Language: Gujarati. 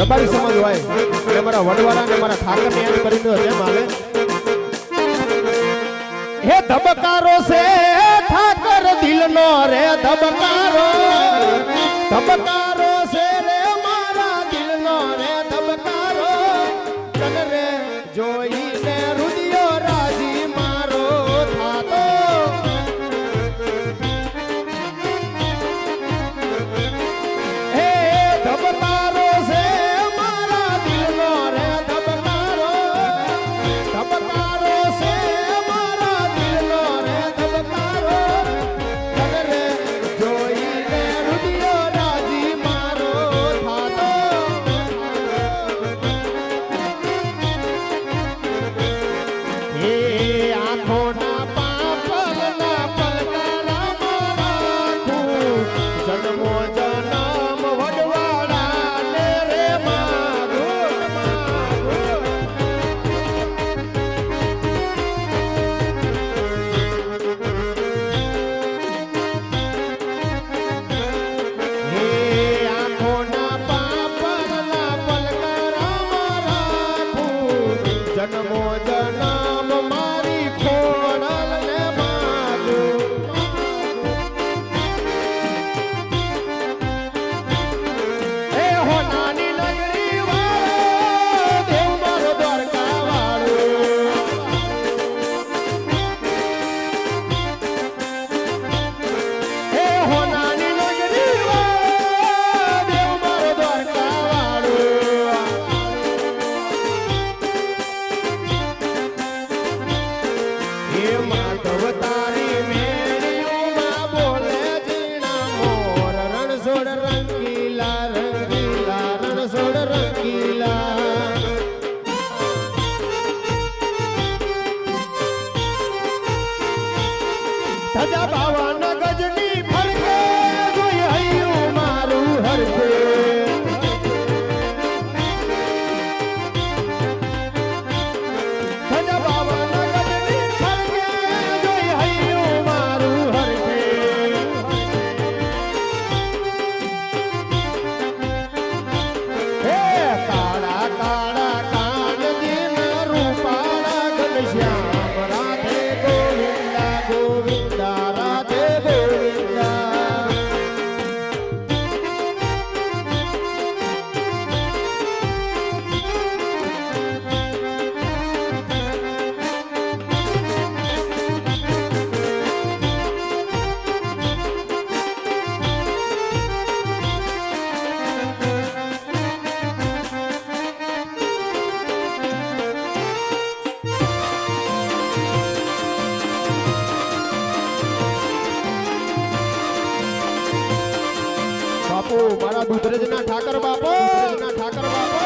રબારી સમાજ હોય અને મારા વડવાળા ને મારા ઠાકરને યાદ કરીને જેમ હાલે હે ધબકારો છે ઠાકર દિલનો રે ધબકારો ધબકારો છે રે મારા દિલનો રે ધબકારો તન રે જોઈને રુદિયો રાજી મારો થાતો હે ધબકારો છે મારા દિલનો રે ધબકારો ધબકારો છે મારા દિલનો રે ધબકારો તન રે જોઈને રુદિયો રાજી મારો થાતો હે આંખોના પાપરના પલકારા મારાખું જન્મો જન્મ વડવાળાને રે માગું હે આંખોના પાપરના પલકારા મારાખું જન્મો જન્મ મારી ખોડલને માગું હે હોનાની નગરી વાળો દેવ મારો દ્વારકા વાળો હે હોનાની નગરી વાળો દેવ મારો દ્વારકા વાળો હે માધવ તારી મેળીઓમાં બોલે જીણા મોર રણછોડ રંગીલા રંગીલા રણછોડ રંગીલા ધજા બાવાના ગજની ફરકે જોઈ હૈયું મારું હરકે ધજા બાવાના ગજની ફરકે જોઈ હૈયું મારું હરકે હે કાળા કાળા કાનજીન રૂપાળા ઘનશ્યામ રાધે ગોવિંદા ગોવિંદા રાધે ગોવિંદા બાપુ મારા દુધરેજના ઠાકર બાપુ ઠાકર બાપુ